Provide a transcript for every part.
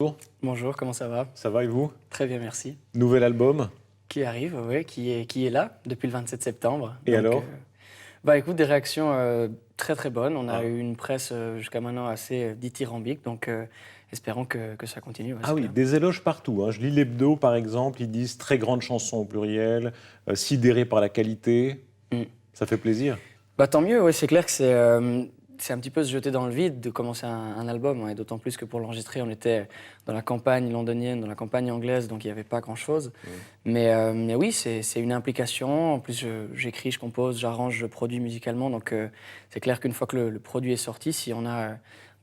Bonjour, Bonjour, comment ça va? ça va et vous? Très bien, merci. Nouvel album, Qui arrive, oui, qui est là depuis le 27 septembre. et alors? Bah écoute, des réactions très très bonnes. On a Ah. eu une presse jusqu'à maintenant assez dithyrambique, donc espérons que ça continue, ouais, Ah c'est oui, clair. des éloges partout, hein. Je lis l'hebdo par exemple, ils disent très grande chanson au pluriel, sidéré par la qualité, Mm. ça fait plaisir. Bah tant mieux, ouais, c'est clair que c'est un petit peu se jeter dans le vide de commencer un album, hein, et d'autant plus que pour l'enregistrer, on était dans la campagne londonienne, dans la campagne anglaise, donc il n'y avait pas grand-chose. Mais oui, c'est une implication. En plus, j'écris, je compose, j'arrange, je produis musicalement, donc c'est clair qu'une fois que le produit est sorti, si on a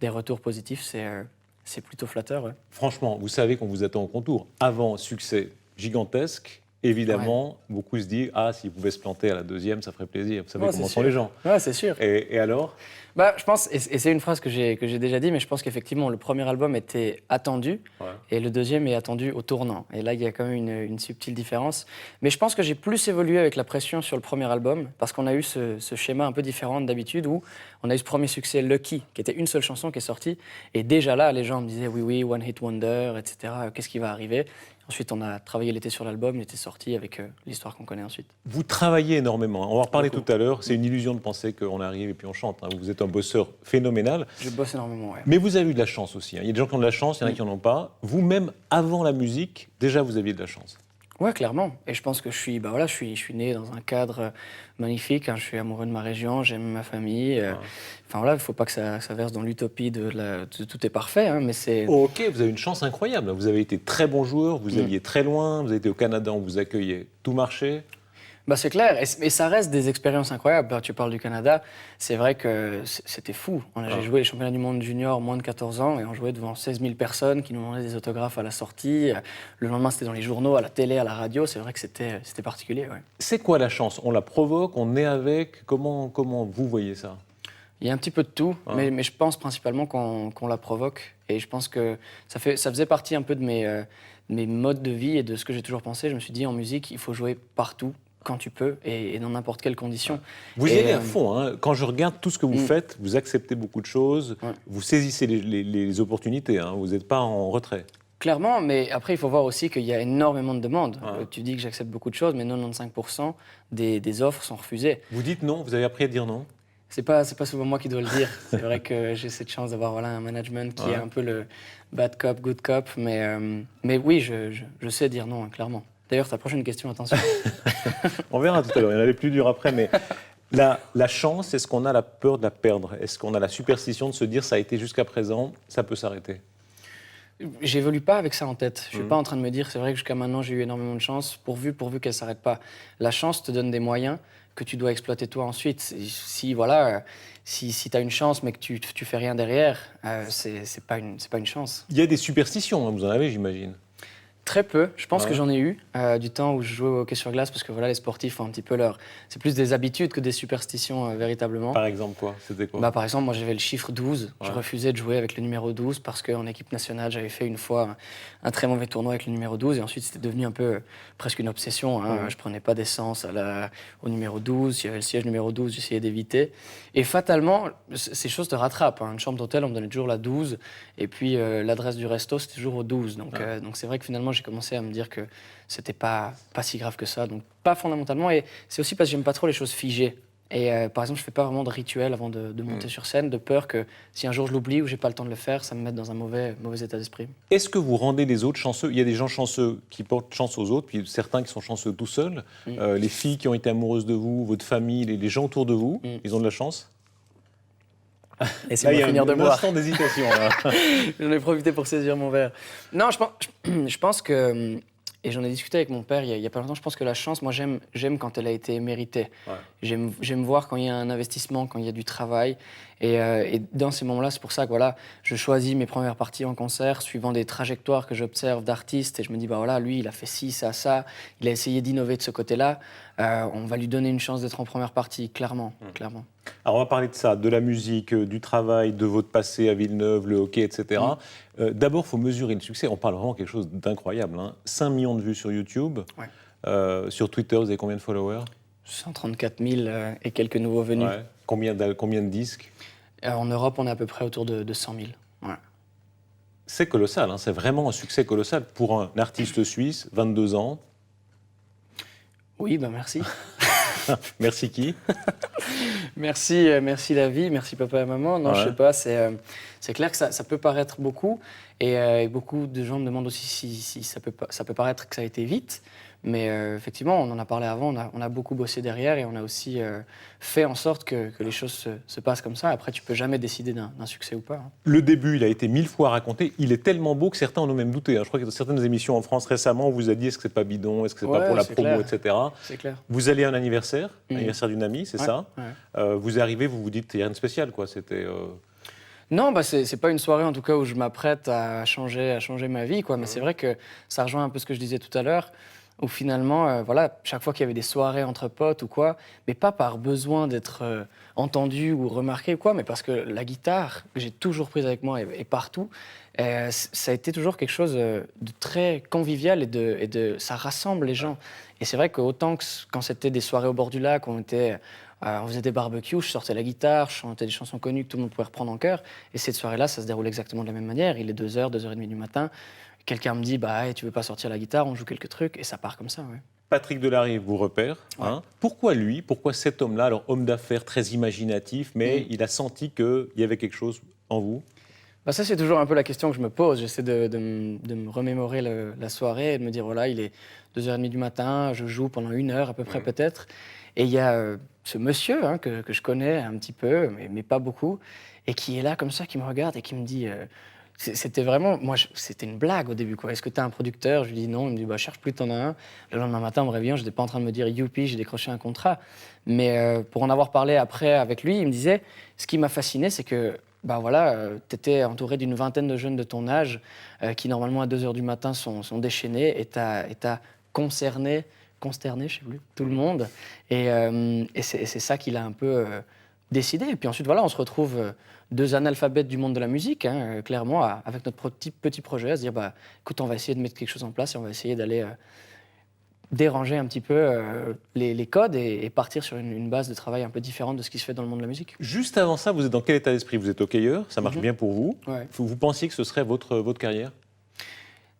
des retours positifs, c'est plutôt flatteur. Ouais. Franchement, vous savez qu'on vous attend au contour. Avant, succès gigantesque, Ouais. évidemment, beaucoup se disent, ah, s'ils pouvaient se planter à la deuxième, ça ferait plaisir. Vous savez Ouais, c'est comment sont sûr. les gens. Ouais, c'est sûr. Et alors? Bah, je pense, et c'est une phrase que j'ai déjà dit, mais je pense qu'effectivement, le premier album était attendu Ouais. et le deuxième est attendu au tournant. Et là, il y a quand même une subtile différence. Mais je pense que j'ai plus évolué avec la pression sur le premier album parce qu'on a eu ce schéma un peu différent d'habitude où on a eu ce premier succès Lucky, qui était une seule chanson qui est sortie. Et déjà là, les gens me disaient oui, oui, One Hit Wonder, etc. Qu'est-ce qui va arriver? Ensuite, on a travaillé l'été sur l'album, il était sorti avec l'histoire qu'on connaît ensuite. Vous travaillez énormément. On va en reparler Beaucoup. tout à l'heure. C'est une illusion de penser qu'on arrive et puis on chante, hein. Vous êtes un bosseur phénoménal. Je bosse énormément, ouais. Mais vous avez eu de la chance aussi, hein. Il y a des gens qui ont de la chance, il y en a qui n'en ont pas. Vous-même, avant la musique, déjà vous aviez de la chance. Ouais, clairement. Et je pense que je suis né dans un cadre magnifique, hein. Je suis amoureux de ma région, j'aime ma famille. Enfin voilà, il ne faut pas que ça verse dans l'utopie de tout est parfait, hein, mais c'est... Ok, vous avez une chance incroyable. Vous avez été très bon joueur, vous Mm. alliez très loin, vous avez été au Canada, on vous accueillait. Tout marchait. Bah, c'est clair, et ça reste des expériences incroyables. Bah, tu parles du Canada, c'est vrai que c'était fou. J'ai joué les championnats du monde junior moins de 14 ans et on jouait devant 16 000 personnes qui nous demandaient des autographes à la sortie. Le lendemain, c'était dans les journaux, à la télé, à la radio. C'est vrai que c'était particulier, ouais. C'est quoi la chance? On la provoque, on est avec. Comment vous voyez ça? Il y a un petit peu de tout, mais je pense principalement qu'on la provoque. Et je pense que ça faisait partie un peu de mes modes de vie et de ce que j'ai toujours pensé. Je me suis dit, en musique, il faut jouer partout, quand tu peux, et dans n'importe quelle condition. Vous y Et, allez à fond, hein. Quand je regarde tout ce que vous faites, vous acceptez beaucoup de choses, Ouais. vous saisissez les opportunités, hein. Vous n'êtes pas en retrait. Clairement, mais après, il faut voir aussi qu'il y a énormément de demandes. Ouais. Tu dis que j'accepte beaucoup de choses, mais 95% des offres sont refusées. Vous dites non, vous avez appris à dire non? C'est pas souvent moi qui dois le dire. C'est vrai que j'ai cette chance d'avoir voilà, un management qui est un peu le bad cop, good cop. Mais oui, je sais dire non, hein, clairement. D'ailleurs, ta prochaine question, attention. On verra tout à l'heure, il y en a les plus durs après, mais la chance, est-ce qu'on a la peur de la perdre? Est-ce qu'on a la superstition de se dire ça a été jusqu'à présent, ça peut s'arrêter? J'évolue pas avec ça en tête. Je suis pas en train de me dire, c'est vrai que jusqu'à maintenant j'ai eu énormément de chance, pourvu qu'elle s'arrête pas. La chance te donne des moyens que tu dois exploiter toi ensuite. Si voilà, si tu as une chance mais que tu fais rien derrière, c'est pas une chance. Il y a des superstitions, hein, vous en avez, j'imagine. Très peu. Je pense Ouais. que j'en ai eu du temps où je jouais au hockey sur glace parce que voilà, les sportifs ont un petit peu leur. C'est plus des habitudes que des superstitions véritablement. Par exemple, quoi? C'était quoi? Bah, par exemple, moi j'avais le chiffre 12. Je Ouais. refusais de jouer avec le numéro 12 parce qu'en équipe nationale, j'avais fait une fois un très mauvais tournoi avec le numéro 12 et ensuite c'était devenu un peu presque une obsession, hein. Je prenais pas d'essence au numéro 12. S'il y avait le siège numéro 12, j'essayais d'éviter. Et fatalement, ces choses te rattrapent, hein. Une chambre d'hôtel, on me donnait toujours la 12 et puis l'adresse du resto, c'était toujours au 12. Donc c'est vrai que finalement, j'ai commencé à me dire que c'était pas si grave que ça. Donc pas fondamentalement. Et c'est aussi parce que j'aime pas trop les choses figées. Et par exemple, je fais pas vraiment de rituel avant de monter sur scène, de peur que si un jour je l'oublie ou j'ai pas le temps de le faire, ça me mette dans un mauvais état d'esprit. Est-ce que vous rendez les autres chanceux? Il y a des gens chanceux qui portent chance aux autres, puis certains qui sont chanceux tout seuls. Les filles qui ont été amoureuses de vous, votre famille, les gens autour de vous, ils ont de la chance? Et c'est Là, il y pour a finir de un boire. instant d'hésitation, là. J'en ai profité pour saisir mon verre. Non, je pense que, et j'en ai discuté avec mon père il y a pas longtemps, je pense que la chance, moi j'aime quand elle a été méritée. Ouais. J'aime voir quand il y a un investissement, quand il y a du travail. Et dans ces moments-là, c'est pour ça que voilà, je choisis mes premières parties en concert suivant des trajectoires que j'observe d'artistes. Et je me dis, bah voilà, lui, il a fait ci, ça. Il a essayé d'innover de ce côté-là. On va lui donner une chance d'être en première partie, clairement. Clairement. Alors, on va parler de ça, de la musique, du travail, de votre passé à Villeneuve, le hockey, etc. D'abord, il faut mesurer le succès. On parle vraiment de quelque chose d'incroyable, hein. 5 millions de vues sur YouTube. Ouais. Sur Twitter, vous avez combien de followers? 134 000 et quelques nouveaux venus. Ouais. Combien de disques? En Europe, on est à peu près autour de 100 000. Ouais. C'est colossal, hein, c'est vraiment un succès colossal pour un artiste suisse, 22 ans. Oui, ben merci. Merci qui? Merci la vie, merci papa et maman. Non, Ouais. je sais pas, c'est clair que ça peut paraître beaucoup. Et beaucoup de gens me demandent aussi si ça peut paraître que ça a été vite. Mais effectivement, on en a parlé avant, on a beaucoup bossé derrière et on a aussi fait en sorte que les choses se passent comme ça. Après, tu peux jamais décider d'un succès ou pas, hein. Le début, il a été 1000 fois raconté. Il est tellement beau que certains en ont même douté, hein. Je crois que dans certaines émissions en France récemment, on vous a dit est-ce que c'est pas bidon, est-ce que c'est pas Ouais, pour la c'est promo, clair. etc. C'est clair. Vous allez à un anniversaire, Mhm. anniversaire d'une amie, c'est Ouais, ça? ouais. Vous arrivez, vous vous dites, il n'y a rien de spécial, quoi. C'était. Non, bah c'est pas une soirée en tout cas où je m'apprête à changer ma vie, quoi. Mais c'est vrai que ça rejoint un peu ce que je disais tout à l'heure, où finalement, voilà, chaque fois qu'il y avait des soirées entre potes ou quoi, mais pas par besoin d'être entendu ou remarqué ou quoi, mais parce que la guitare que j'ai toujours prise avec moi et partout, ça a été toujours quelque chose de très convivial ça rassemble les gens. Et c'est vrai qu'autant que quand c'était des soirées au bord du lac, on faisait des barbecues, je sortais la guitare, je chantais des chansons connues que tout le monde pouvait reprendre en chœur. Et cette soirée-là, ça se déroule exactement de la même manière. Il est 2h, 2h30 du matin. Quelqu'un me dit, bah, hey, tu veux pas sortir la guitare, on joue quelques trucs, et ça part comme ça, ouais. Patrick Delarrive vous repère. Hein. Pourquoi lui? Pourquoi cet homme-là? Alors, homme d'affaires très imaginatif, mais il a senti qu'il y avait quelque chose en vous. Bah ça, c'est toujours un peu la question que je me pose. J'essaie de me remémorer la soirée et de me dire, voilà, il est 2h30 du matin, je joue pendant 1 heure à peu près peut-être. Et il y a ce monsieur hein, que je connais un petit peu, mais pas beaucoup, et qui est là comme ça, qui me regarde et qui me dit... c'était vraiment... Moi, c'était une blague au début, quoi. Est-ce que tu as un producteur? Je lui dis non. Il me dit, bah, cherche plus, t'en as un. Le lendemain matin, en me réveillant, je n'étais pas en train de me dire, youpi, j'ai décroché un contrat. Mais pour en avoir parlé après avec lui, il me disait, ce qui m'a fasciné, c'est que bah voilà, tu étais entouré d'une vingtaine de jeunes de ton âge qui, normalement, à 2h du matin, sont déchaînés et t'as consterné, je sais plus, tout le monde. Et c'est ça qu'il a un peu décidé. Et puis ensuite, voilà, on se retrouve deux analphabètes du monde de la musique, hein, clairement, avec notre petit projet, à se dire, bah, écoute, on va essayer de mettre quelque chose en place et on va essayer d'aller déranger un petit peu les codes et partir sur une base de travail un peu différente de ce qui se fait dans le monde de la musique. Juste avant ça, vous êtes dans quel état d'esprit? Vous êtes hockeyeur, ça marche bien pour vous. Ouais. Vous pensiez que ce serait votre carrière?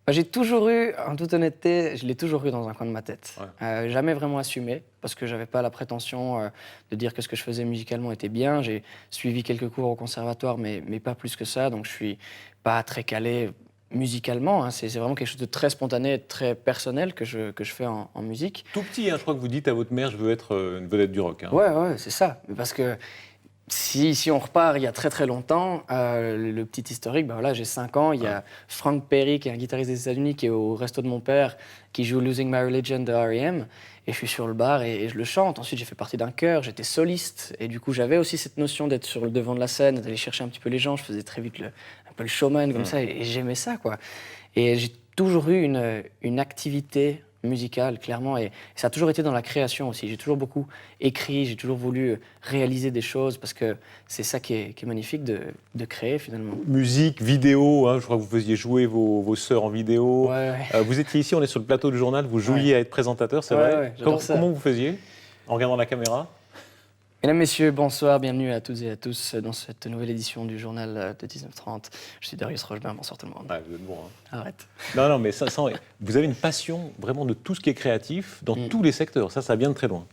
Bah, j'ai toujours eu, en toute honnêteté, je l'ai toujours eu dans un coin de ma tête. Ouais. Jamais vraiment assumé, parce que j'avais pas la prétention de dire que ce que je faisais musicalement était bien. J'ai suivi quelques cours au conservatoire, mais pas plus que ça, donc je suis pas très calé musicalement. Hein. C'est vraiment quelque chose de très spontané, de très personnel que je fais en musique. Tout petit, hein, je crois que vous dites à votre mère, je veux être une vedette du rock. Hein. Ouais, c'est ça. Mais parce que si on repart il y a très très longtemps, le petit historique, bah voilà, j'ai 5 ans, il y a Frank Perry, qui est un guitariste des États-Unis, qui est au resto de mon père, qui joue Losing My Religion de R.E.M. Et je suis sur le bar et je le chante. Ensuite, j'ai fait partie d'un chœur, j'étais soliste. Et du coup, j'avais aussi cette notion d'être sur le devant de la scène, d'aller chercher un petit peu les gens. Je faisais très vite un peu le showman comme ça, et j'aimais ça, quoi. Et j'ai toujours eu une activité musicale, clairement, et ça a toujours été dans la création aussi. J'ai toujours beaucoup écrit, j'ai toujours voulu réaliser des choses, parce que c'est ça qui est magnifique de créer, finalement. Musique, vidéo, hein, je crois que vous faisiez jouer vos sœurs en vidéo. Ouais. Vous étiez ici, on est sur le plateau du journal, vous jouiez à être présentateur, c'est vrai? Ouais, j'adore ça. Comment vous faisiez en regardant la caméra? Mesdames, Messieurs, bonsoir, bienvenue à toutes et à tous dans cette nouvelle édition du journal de 19h30. Je suis Darius Rochebin, bonsoir tout le monde. Ouais, vous êtes bon. Hein. Arrête. Non, mais vous avez une passion vraiment de tout ce qui est créatif, dans tous les secteurs, ça vient de très loin.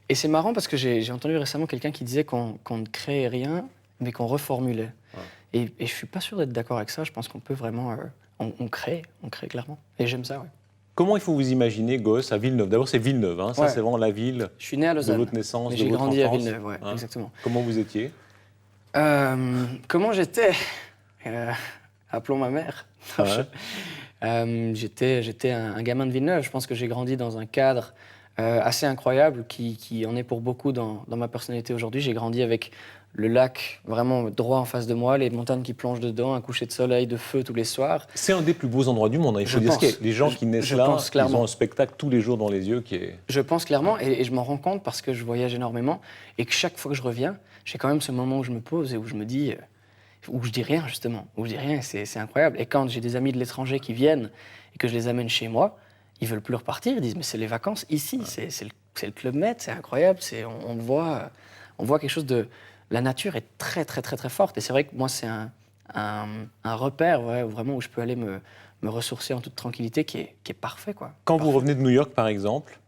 Et c'est marrant parce que j'ai entendu récemment quelqu'un qui disait qu'on ne créait rien, mais qu'on reformulait. Ouais. Et je suis pas sûr d'être d'accord avec ça, je pense qu'on peut vraiment... on crée clairement. Et j'aime ça, ouais. Comment il faut vous imaginer, gosse, à Villeneuve? D'abord, c'est Villeneuve, hein, ça c'est vraiment la ville je suis né à Lausanne, de votre naissance, mais de votre enfance. j'ai grandi à Villeneuve, ouais, Hein. exactement. Comment vous étiez? Comment j'étais appelons ma mère. Ouais. J'étais un gamin de Villeneuve. Je pense que j'ai grandi dans un cadre assez incroyable qui en est pour beaucoup dans ma personnalité aujourd'hui. J'ai grandi avec le lac vraiment droit en face de moi, les montagnes qui plongent dedans, un coucher de soleil, de feu tous les soirs. C'est un des plus beaux endroits du monde, hein. Il faut dire ce qu'il y a. Les gens qui naissent là, ils ont un spectacle tous les jours dans les yeux qui est... Je pense clairement, et je m'en rends compte parce que je voyage énormément, et que chaque fois que je reviens, j'ai quand même ce moment où je me pose et où je me dis... où je dis rien, justement. Où je dis rien, c'est incroyable. Et quand j'ai des amis de l'étranger qui viennent et que je les amène chez moi, ils veulent plus repartir. Ils disent, mais c'est les vacances ici, c'est le Club Med, c'est incroyable. On voit quelque chose de... La nature est très, très, très, très forte. Et c'est vrai que moi, c'est un un repère vraiment où je peux aller me ressourcer en toute tranquillité qui est parfait, quoi. Quand Parfait. vous revenez de New York, par exemple,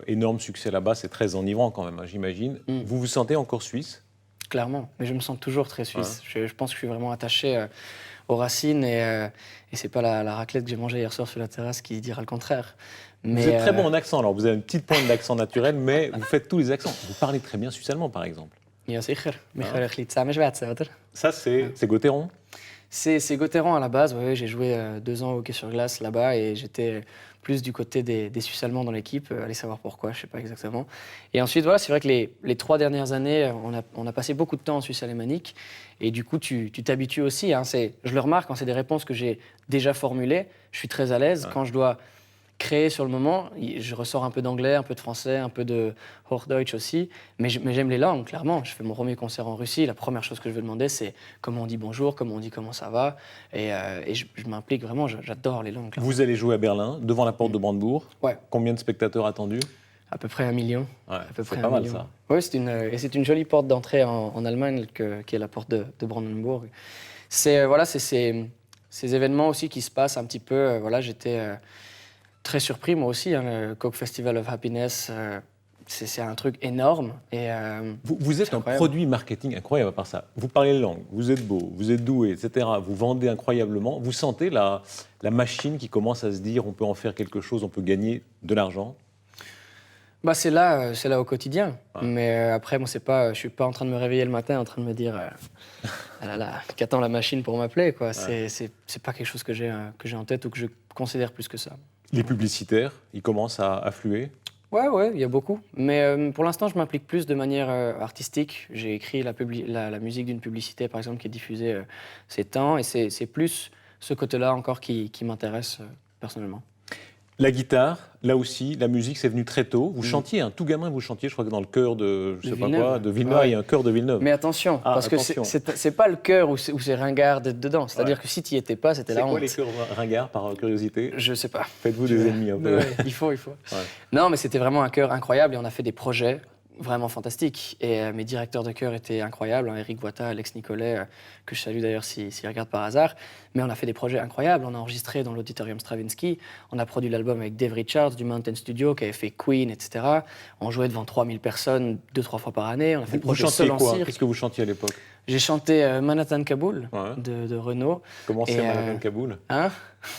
énorme succès là-bas, c'est très enivrant quand même, hein, j'imagine. Vous vous sentez encore suisse? Clairement, mais je me sens toujours très suisse. Ouais. Je pense que je suis vraiment attaché aux racines et c'est pas la raclette que j'ai mangée hier soir sur la terrasse qui dira le contraire. Mais, Vous êtes très bon en accent, alors vous avez une petite pointe d'accent naturel, mais vous faites tous les accents. Vous parlez très bien suisse-allemand, par exemple. Ja, sicher. Wir können ein bisschen zusammen schwätzen, oder? Ça, c'est Gauthieron? C'est Gauthieron à la base, ouais, j'ai joué 2 ans au hockey sur glace là-bas et j'étais plus du côté des Suisses allemands dans l'équipe, allez savoir pourquoi, je sais pas exactement. Et ensuite, voilà, c'est vrai que les 3 dernières années, on a passé beaucoup de temps en Suisse alémanique et du coup, tu t'habitues aussi. Hein, je le remarque quand c'est des réponses que j'ai déjà formulées, je suis très à l'aise. Ouais. Quand je dois créer sur le moment, je ressors un peu d'anglais, un peu de français, un peu de Hochdeutsch aussi, mais j'aime les langues, clairement. Je fais mon premier concert en Russie, la première chose que je vais demander, c'est comment on dit bonjour, comment on dit comment ça va, et je m'implique vraiment, j'adore les langues. Clairement. Vous allez jouer à Berlin, devant la porte de Brandebourg. Ouais. Combien de spectateurs attendus? À peu près 1 million. Ouais, À peu près c'est 1 pas mal million. ça. Oui, c'est une jolie porte d'entrée en Allemagne, qui est la porte de Brandenburg. C'est voilà, c'est ces événements aussi qui se passent un petit peu. Voilà, j'étais très surpris, moi aussi, hein, le Coke Festival of Happiness, c'est un truc énorme. Et, Vous êtes un incroyable. produit marketing incroyable à part ça. Vous parlez les langues, vous êtes beau, vous êtes doué, etc. Vous vendez incroyablement. Vous sentez la machine qui commence à se dire on peut en faire quelque chose, on peut gagner de l'argent? bah, c'est là au quotidien. Ouais. Mais après, moi, je suis pas en train de me réveiller le matin en train de me dire ah là là, qu'attend la machine pour m'appeler, quoi. Ouais. C'est pas quelque chose que j'ai en tête ou que je considère plus que ça. Les publicitaires, ils commencent à affluer. Ouais, il y a beaucoup. Mais pour l'instant, je m'implique plus de manière artistique. J'ai écrit la musique d'une publicité, par exemple, qui est diffusée ces temps. Et c'est plus ce côté-là encore qui m'intéresse personnellement. La guitare, là aussi, la musique, c'est venu très tôt. Vous chantiez, tout gamin, vous chantiez, je crois que dans le chœur de, je De sais pas Villeneuve. quoi, de Villeneuve, Ouais. il y a un chœur de Villeneuve. Mais attention, Ah, parce attention. que c'est pas le cœur où c'est ringard d'être dedans. C'est-à-dire Ouais. que si tu y étais pas, c'était C'est la quoi honte. les chœurs ringards, par curiosité? Je sais pas. Faites-vous des ennemis un peu. Ouais, il faut. Ouais. Non, mais c'était vraiment un chœur incroyable et on a fait des projets vraiment fantastiques. Et mes directeurs de chœur étaient incroyables, hein, Eric Boita, Alex Nicolet, que je salue d'ailleurs s'ils regardent par hasard. Mais on a fait des projets incroyables. On a enregistré dans l'auditorium Stravinsky. On a produit l'album avec Dave Richards du Mountain Studio qui avait fait Queen, etc. On jouait devant 3000 personnes 2-3 fois par année. On a fait le Vous projet chantiez Seul en quoi? cirque. Qu'est-ce que vous chantiez à l'époque? J'ai chanté Manhattan Kaboul Ouais. de Renaud. Comment c'est Et, Manhattan Kaboul? Hein?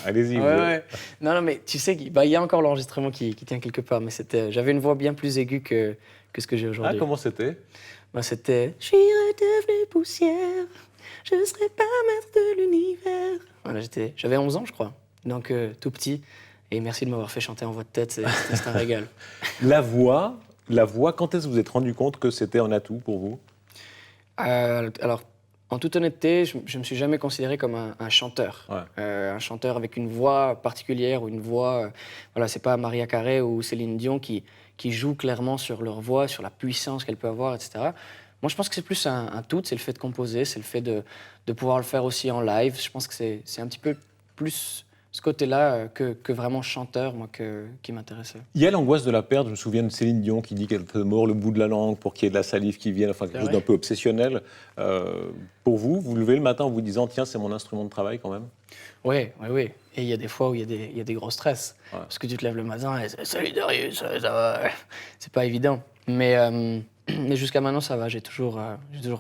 Allez-y. Ouais. Non, mais tu sais, il y a encore l'enregistrement qui tient quelque part, mais j'avais une voix bien plus aiguë que ce que j'ai Ah, aujourd'hui. comment c'était? Bah, c'était « Je suis redevenu poussière, je serai pas maître de l'univers ». Voilà, j'avais 11 ans, je crois, donc tout petit. Et merci de m'avoir fait chanter en voix de tête, c'est un régal. La voix, quand est-ce que vous vous êtes rendu compte que c'était un atout pour vous? Alors, en toute honnêteté, je me suis jamais considéré comme un chanteur. Ouais. Un chanteur avec une voix particulière ou une voix... voilà, c'est pas Maria Carey ou Céline Dion qui jouent clairement sur leur voix, sur la puissance qu'elle peut avoir, etc. Moi, je pense que c'est plus un tout, c'est le fait de composer, c'est le fait de pouvoir le faire aussi en live. Je pense que c'est un petit peu plus ce côté-là que vraiment chanteur, moi, qui m'intéressait. Il y a l'angoisse de la perte. Je me souviens de Céline Dion qui dit qu'elle te mord le bout de la langue pour qu'il y ait de la salive qui vienne, enfin quelque chose d'un peu obsessionnel. Pour vous, vous levez le matin en vous disant tiens, c'est mon instrument de travail quand même? Oui. Et il y a des fois où il y a des gros stress. Ouais. Parce que tu te lèves le matin et salut Darius, ça va. C'est pas évident. Mais jusqu'à maintenant, ça va. J'ai toujours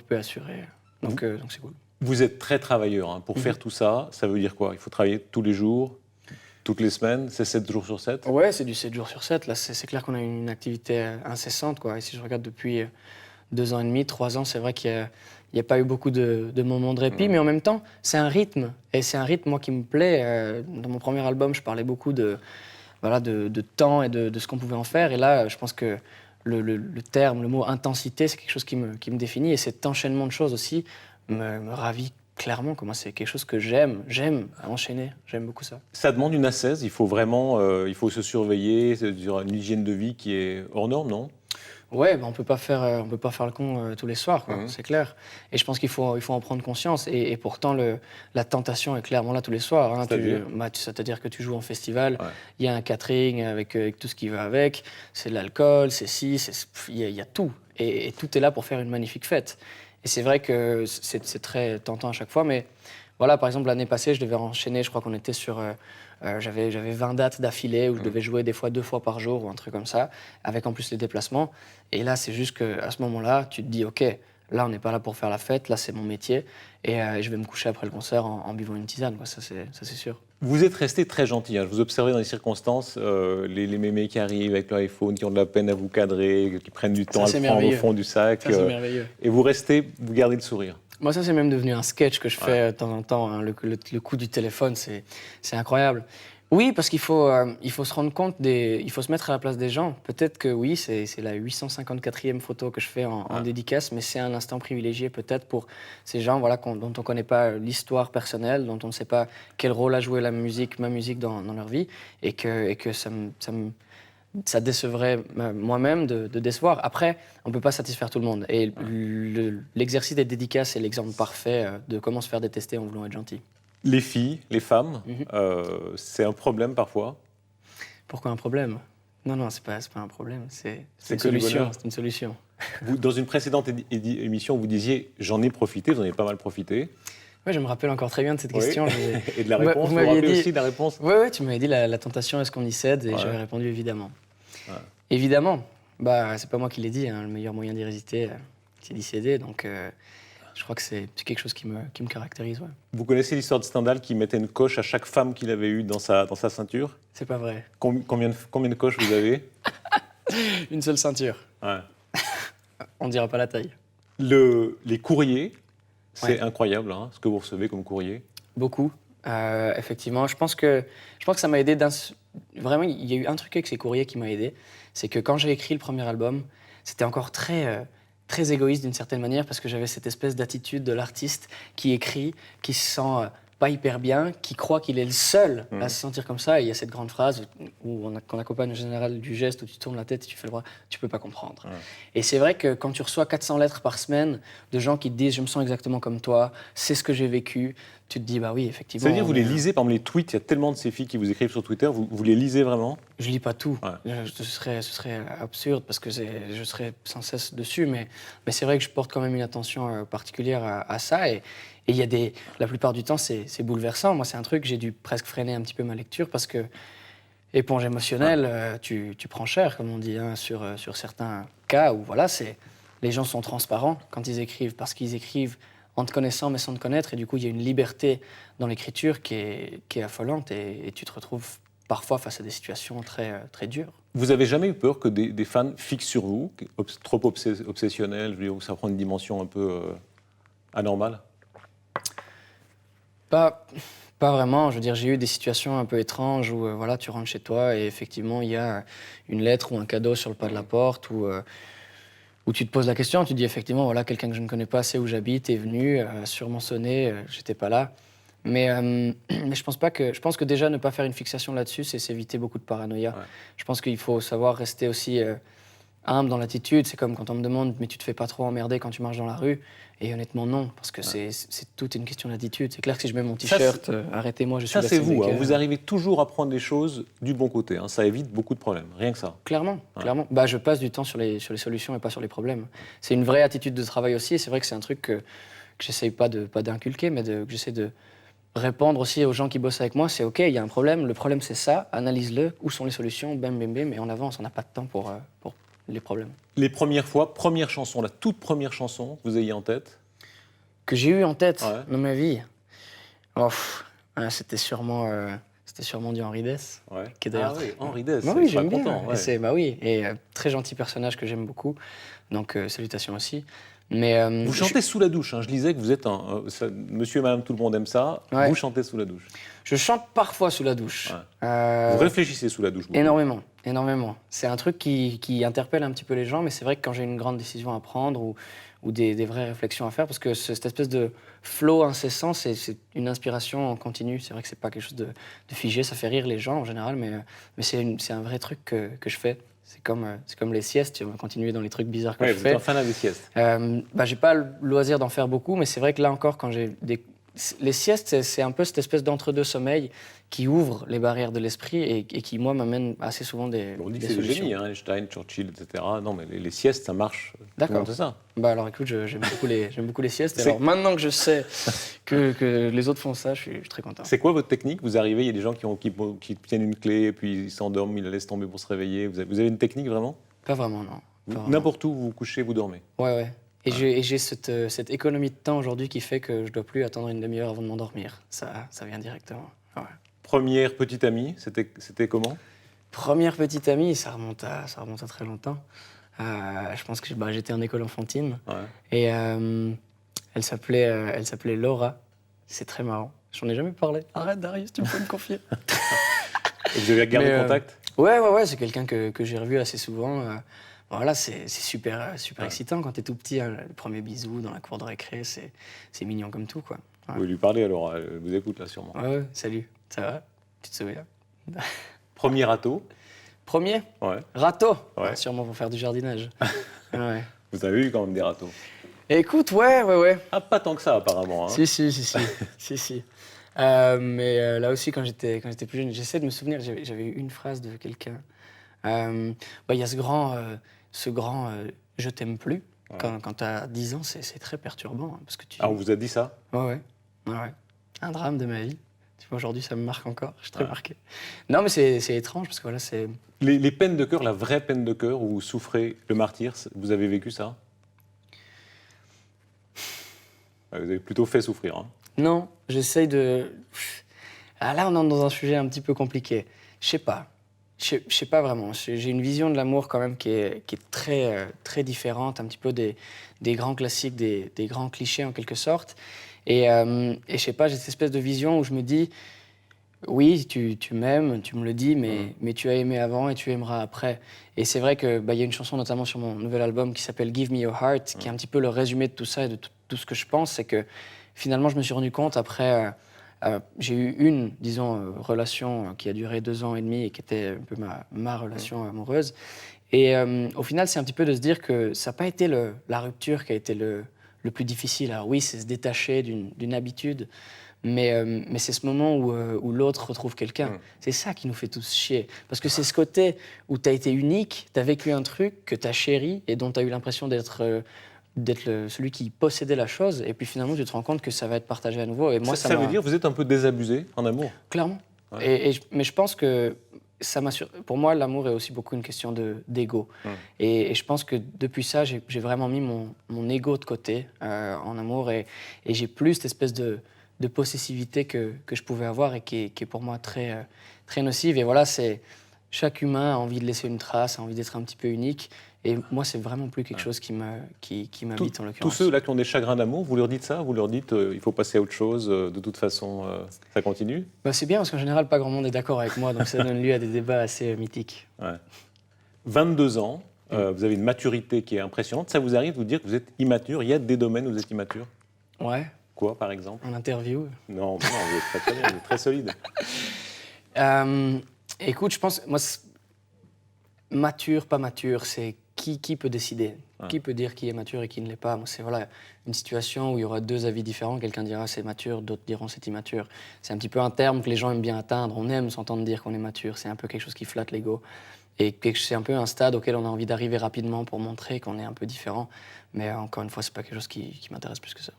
pu assurer. Donc c'est cool. Vous êtes très travailleur. Hein. Pour faire tout ça, ça veut dire quoi? Il faut travailler tous les jours, toutes les semaines, c'est 7 jours sur 7? Ouais, c'est du 7 jours sur 7. Là, c'est clair qu'on a une activité incessante, quoi. Et si je regarde depuis 2 ans et demi, 3 ans, c'est vrai qu'il n'y a pas eu beaucoup de moments de répit. Mais en même temps, c'est un rythme. Et c'est un rythme, moi, qui me plaît. Dans mon premier album, je parlais beaucoup de temps et de ce qu'on pouvait en faire. Et là, je pense que le mot intensité, c'est quelque chose qui me définit. Et cet enchaînement de choses aussi me ravit clairement. Moi, c'est quelque chose que j'aime enchaîner. J'aime beaucoup ça. Ça demande une ascèse. Il faut vraiment il faut se surveiller, c'est une hygiène de vie qui est hors norme, non? Ouais, on peut pas faire le con tous les soirs, quoi, Mhm. c'est clair. Et je pense qu'il faut en prendre conscience. Et pourtant, la tentation est clairement là tous les soirs. Hein. C'est-à-dire que tu joues en festival, il y a un catering avec tout ce qui va avec, c'est de l'alcool, il y a tout. Et tout est là pour faire une magnifique fête. Et c'est vrai que c'est très tentant à chaque fois, mais Voilà, par exemple, l'année passée, je devais enchaîner, je crois qu'on était sur... j'avais 20 dates d'affilée où je devais jouer des fois 2 fois par jour ou un truc comme ça, avec en plus les déplacements. Et là, c'est juste qu'à ce moment-là, tu te dis, OK, là, on n'est pas là pour faire la fête, là, c'est mon métier. Et je vais me coucher après le concert en buvant une tisane, quoi. Ça, c'est sûr. Vous êtes resté très gentil. Hein. Je vous observez dans les circonstances, les mémés qui arrivent avec leur iPhone, qui ont de la peine à vous cadrer, qui prennent du temps à le prendre au fond du sac. Ça, c'est merveilleux. Et vous gardez le sourire. Moi, ça, c'est même devenu un sketch que je fais de temps en temps. Hein. Le coup du téléphone, c'est incroyable. Oui, parce qu'il faut se rendre compte, il faut se mettre à la place des gens. Peut-être que oui, c'est la 854e photo que je fais en dédicace, mais c'est un instant privilégié peut-être pour ces gens voilà, dont on ne connaît pas l'histoire personnelle, dont on ne sait pas quel rôle a joué ma musique dans leur vie, et que ça décevrait moi-même de décevoir. Après, on ne peut pas satisfaire tout le monde. Et l'exercice des dédicaces est l'exemple parfait de comment se faire détester en voulant être gentil. Les filles, les femmes, c'est un problème parfois. Pourquoi un problème? Non, c'est pas un problème. C'est une solution. C'est une solution. Vous, dans une précédente émission, vous disiez « j'en ai profité », vous en avez pas mal profité. Oui, je me rappelle encore très bien de cette question. Et de la réponse, vous me rappelez aussi de la réponse? Oui, tu m'avais dit la tentation, est-ce qu'on y cède? Et j'avais répondu évidemment. Ouais. Évidemment. C'est pas moi qui l'ai dit, hein. Le meilleur moyen d'y résister, c'est d'y céder. Donc, je crois que c'est quelque chose qui me caractérise. Ouais. Vous connaissez l'histoire de Stendhal qui mettait une coche à chaque femme qu'il avait eue dans sa ceinture? C'est pas vrai. Combien de coches vous avez? Une seule ceinture. Ouais. On ne dira pas la taille. Les courriers, c'est incroyable, hein, ce que vous recevez comme courrier. Beaucoup, effectivement. Je pense que ça m'a aidé. Vraiment, il y a eu un truc avec ces courriers qui m'a aidé. C'est que quand j'ai écrit le premier album, c'était encore très égoïste d'une certaine manière parce que j'avais cette espèce d'attitude de l'artiste qui écrit, qui se sent pas hyper bien, qui croit qu'il est le seul à se sentir comme ça. Et il y a cette grande phrase qu'on accompagne en général du geste où tu tournes la tête et tu fais le bras, tu peux pas comprendre. Ouais. Et c'est vrai que quand tu reçois 400 lettres par semaine de gens qui te disent « je me sens exactement comme toi, c'est ce que j'ai vécu », tu te dis « bah oui, effectivement ». C'est-à-dire vous les lisez, par exemple les tweets, il y a tellement de ces filles qui vous écrivent sur Twitter, vous les lisez vraiment? Je lis pas tout, ouais. Ce serait absurde parce que je serais sans cesse dessus, mais c'est vrai que je porte quand même une attention particulière à ça. Et il y a la plupart du temps, c'est bouleversant. Moi, c'est un truc, j'ai dû presque freiner un petit peu ma lecture parce que, éponge émotionnelle, tu prends cher, comme on dit, hein, sur certains cas où voilà, les gens sont transparents quand ils écrivent, parce qu'ils écrivent en te connaissant mais sans te connaître. Et du coup, il y a une liberté dans l'écriture qui est affolante et tu te retrouves parfois face à des situations très dures. Vous avez jamais eu peur que des fans fixent sur vous, trop obsessionnels, je veux dire, où ça prend une dimension un peu anormale? Pas vraiment. Je veux dire, j'ai eu des situations un peu étranges où voilà, tu rentres chez toi et effectivement, il y a une lettre ou un cadeau sur le pas de la porte où tu te poses la question, tu te dis effectivement, voilà, quelqu'un que je ne connais pas sait où j'habite, est venu, sûrement sonné, j'étais pas là. Mais je pense que déjà ne pas faire une fixation là-dessus, c'est s'éviter beaucoup de paranoïa. Ouais. Je pense qu'il faut savoir rester aussi humble dans l'attitude. C'est comme quand on me demande, mais tu te fais pas trop emmerder quand tu marches dans la rue? Et honnêtement, non, parce que c'est toute une question d'attitude. C'est clair que si je mets mon t-shirt, arrêtez-moi, je suis là. Ça, c'est vous. Hein. Vous arrivez toujours à prendre les choses du bon côté. Hein. Ça évite beaucoup de problèmes, rien que ça. Clairement, ouais. Clairement. Je passe du temps sur les solutions et pas sur les problèmes. C'est une vraie attitude de travail aussi. Et c'est vrai que c'est un truc que j'essaye pas d'inculquer, mais que j'essaie de répondre aussi aux gens qui bossent avec moi. C'est OK, il y a un problème. Le problème, c'est ça. Analyse-le. Où sont les solutions? Bam, bam, bam. Et on avance. On n'a pas de temps pour les problèmes. Les premières fois, première chanson, la toute première chanson que vous ayez en tête? Que j'ai eu en tête dans ma vie. C'était sûrement du Henri Dess. Ouais. Qui est d'ailleurs Henri Dess. Oui, j'aime bien. Ouais. Et très gentil personnage que j'aime beaucoup. Donc salutations aussi. Mais vous chantez sous la douche. Hein. Je lisais que vous êtes Monsieur et Madame tout le monde aime ça. Ouais. Vous chantez sous la douche. Je chante parfois sous la douche. Ouais. Vous réfléchissez sous la douche beaucoup. Énormément. C'est un truc qui interpelle un petit peu les gens, mais c'est vrai que quand j'ai une grande décision à prendre ou des vraies réflexions à faire, parce que cette espèce de flow incessant, c'est une inspiration en continu. C'est vrai que c'est pas quelque chose de figé, ça fait rire les gens en général, mais c'est un vrai truc que je fais. C'est comme les siestes, on va continuer dans les trucs bizarres que je fais. Vous êtes un fan des siestes. J'ai pas le loisir d'en faire beaucoup, mais c'est vrai que là encore, quand j'ai les siestes, c'est un peu cette espèce d'entre-deux sommeil qui ouvre les barrières de l'esprit et qui, moi, m'amène assez souvent des On dit que des c'est des solutions. génies, hein, Einstein, Churchill, etc. Non, mais les siestes, ça marche. Tout le D'accord. monde sait ça. Bah alors écoute, j'aime beaucoup les siestes. Et C'est- alors maintenant que je sais que les autres font ça, je suis très content. C'est quoi votre technique? Vous arrivez, il y a des gens qui tiennent une clé, et puis ils s'endorment, ils la laissent tomber pour se réveiller. Vous avez une technique vraiment? Pas vraiment, non. Pas vraiment. N'importe où vous vous couchez, vous dormez. Ouais. Et j'ai cette économie de temps aujourd'hui qui fait que je dois plus attendre une demi-heure avant de m'endormir. Ça vient directement. Ouais. Première petite amie, c'était comment? Première petite amie, ça remonte à très longtemps. Je pense que j'étais en école enfantine. Ouais. Et elle s'appelait Laura. C'est très marrant. J'en ai jamais parlé. Arrête, Darius, tu peux me confier. Et vous avez gardé Mais, contact? Ouais, c'est quelqu'un que j'ai revu assez souvent. Voilà, c'est super excitant quand t'es tout petit. Hein, le premier bisou dans la cour de récré, c'est mignon comme tout, quoi. Vous pouvez lui parler alors, elle vous écoute là sûrement. Ouais, salut, ça va? Tu te souviens? Premier râteau? Premier, Ouais. râteau. Ouais. Sûrement pour faire du jardinage. Ouais. Vous avez eu quand même des râteaux? Écoute, ouais. Ah, pas tant que ça apparemment. Hein. Si. Mais là aussi, quand j'étais plus jeune, j'essaie de me souvenir, j'avais eu une phrase de quelqu'un. Il y a ce grand je t'aime plus. Ouais. Quand tu as 10 ans, c'est très perturbant. Hein, parce que tu... Ah, on vous a dit ça? Ouais. Un drame de ma vie. Tu vois, aujourd'hui, ça me marque encore. Je suis très Ouais. marqué. Non, mais c'est étrange parce que voilà, c'est. Les peines de cœur, la vraie peine de cœur où vous souffrez le martyre, vous avez vécu ça? Vous avez plutôt fait souffrir. Hein. Non, j'essaye de. Ah, là, on entre dans un sujet un petit peu compliqué. Je sais pas. Je sais pas vraiment. J'ai une vision de l'amour quand même qui est très différente, un petit peu des grands classiques, des grands clichés en quelque sorte. Et je sais pas, j'ai cette espèce de vision où je me dis, oui, tu m'aimes, tu me le dis, mais tu as aimé avant et tu aimeras après. Et c'est vrai que y a une chanson notamment sur mon nouvel album qui s'appelle Give Me Your Heart, qui est un petit peu le résumé de tout ça et de tout ce que je pense. C'est que finalement, je me suis rendu compte après. J'ai eu une, relation qui a duré 2 ans et demi et qui était un peu ma relation amoureuse. Et au final, c'est un petit peu de se dire que ça n'a pas été la rupture qui a été le plus difficile. Alors oui, c'est se détacher d'une habitude, mais c'est ce moment où l'autre retrouve quelqu'un. C'est ça qui nous fait tous chier. Parce que c'est ce côté où tu as été unique, tu as vécu un truc que tu as chéri et dont tu as eu l'impression d'être celui qui possédait la chose, et puis finalement tu te rends compte que ça va être partagé à nouveau. Et moi, ça veut dire que vous êtes un peu désabusé en amour? Clairement. Ouais. Mais je pense que pour moi, l'amour est aussi beaucoup une question d'ego. Et je pense que depuis ça, j'ai vraiment mis mon ego de côté en amour, et j'ai plus cette espèce de possessivité que je pouvais avoir et qui est pour moi très nocive. Et voilà, chaque humain a envie de laisser une trace, a envie d'être un petit peu unique. Et moi, c'est vraiment plus quelque chose qui m'habite en l'occurrence. Tous ceux là qui ont des chagrins d'amour, vous leur dites ça? Vous leur dites il faut passer à autre chose, de toute façon, ça continue? C'est bien parce qu'en général, pas grand monde est d'accord avec moi, donc ça donne lieu à des débats assez mythiques. Ouais. 22 ans, vous avez une maturité qui est impressionnante. Ça vous arrive de vous dire que vous êtes immature? Il y a des domaines où vous êtes immature? Ouais. Quoi, par exemple? En interview. Non, vous êtes très bien, vous êtes très solide. Écoute, je pense, moi, mature, pas mature, c'est qui peut décider? Qui peut dire qui est mature et qui ne l'est pas? Moi, c'est une situation où il y aura 2 avis différents. Quelqu'un dira c'est mature, d'autres diront c'est immature. C'est un petit peu un terme que les gens aiment bien atteindre. On aime s'entendre dire qu'on est mature. C'est un peu quelque chose qui flatte l'ego. Et c'est un peu un stade auquel on a envie d'arriver rapidement pour montrer qu'on est un peu différent. Mais encore une fois, c'est pas quelque chose qui m'intéresse plus que ça.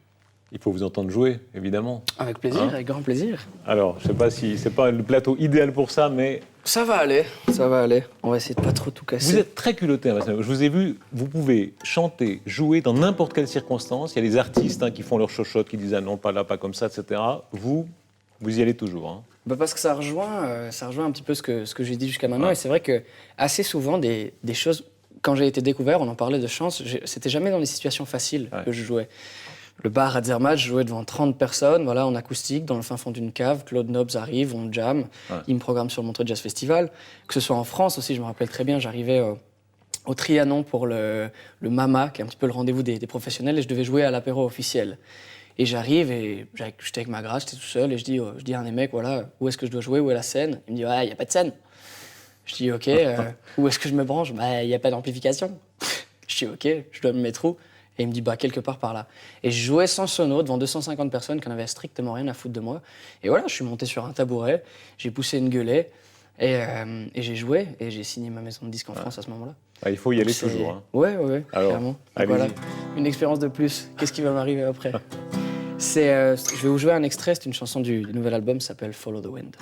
Il faut vous entendre jouer, évidemment. Avec plaisir, avec grand plaisir. Alors, je ne sais pas si c'est pas le plateau idéal pour ça, mais... Ça va aller. On va essayer de pas trop tout casser. Vous êtes très culotté, hein, je vous ai vu, vous pouvez chanter, jouer dans n'importe quelle circonstance. Il y a des artistes qui font leur chochotte, qui disent « Ah non, pas là, pas comme ça, etc. » Vous y allez toujours. Hein. Parce que ça rejoint un petit peu ce que j'ai dit jusqu'à maintenant. Et c'est vrai que assez souvent, des choses... Quand j'ai été découvert, on en parlait de chance, c'était jamais dans des situations faciles que je jouais. Le bar à Zermatt, je jouais devant 30 personnes, en acoustique, dans le fin fond d'une cave. Claude Nobs arrive, on jam, il me programme sur le Montreux Jazz Festival. Que ce soit en France aussi, je me rappelle très bien, j'arrivais au Trianon pour le MAMA, qui est un petit peu le rendez-vous des professionnels, et je devais jouer à l'apéro officiel. Et j'arrive, et j'étais avec ma grasse, j'étais tout seul, et je dis à un des mecs, voilà, où est-ce que je dois jouer, où est la scène? Il me dit, ouais, il n'y a pas de scène. Je dis, ok, où est-ce que je me branche? Il n'y a pas d'amplification. Je dis, ok, je dois me mettre où? Et il me dit, bah, quelque part par là. Et je jouais sans sono devant 250 personnes qui n'avaient strictement rien à foutre de moi. Et voilà, je suis monté sur un tabouret, j'ai poussé une gueulée, et j'ai joué, et j'ai signé ma maison de disque en France à ce moment-là. Ah, il faut y aller Donc, toujours. Hein. Ouais, Alors, clairement. Donc, allez-y. voilà, une expérience de plus. Qu'est-ce qui va m'arriver après? Je vais vous jouer un extrait, c'est une chanson du nouvel album, ça s'appelle Follow the Wind.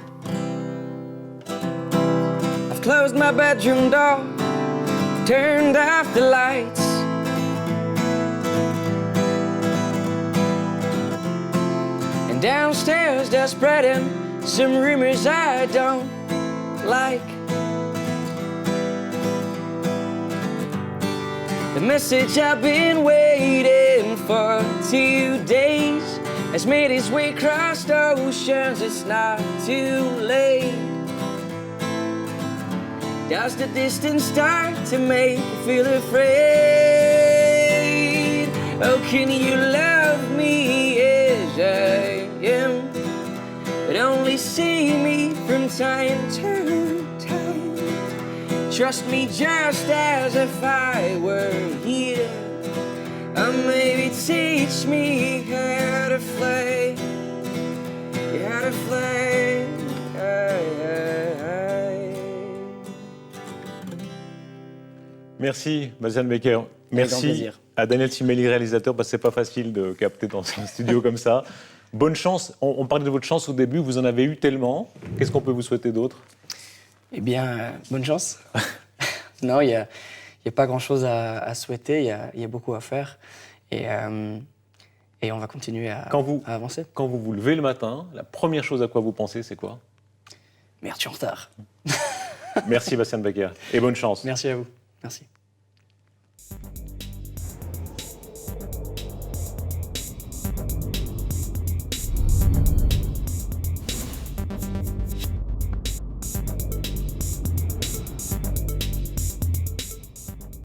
I've closed my bedroom door, turned off the lights. And downstairs they're spreading some rumors I don't like. The message I've been waiting for 2 days has made its way across oceans, it's not too late. Does the distance start to make you feel afraid? Oh, can you love me as I am, but only see me from time to time? Trust me just as if I were here, or maybe teach me how to fly, how to fly. Merci, Bastian Becker. grand Merci plaisir. à Daniel Simelli, réalisateur, parce que c'est pas facile de capter dans un studio comme ça. Bonne chance. On parlait de votre chance au début, vous en avez eu tellement. Qu'est-ce qu'on peut vous souhaiter d'autre? Eh bien, bonne chance. Non, il n'y a pas grand-chose à souhaiter, il y a beaucoup à faire. Et on va continuer à avancer. Quand vous vous levez le matin, la première chose à quoi vous pensez, c'est quoi? Merde, je suis en retard. Merci, Bastian Becker. Et bonne chance. Merci à vous. Merci.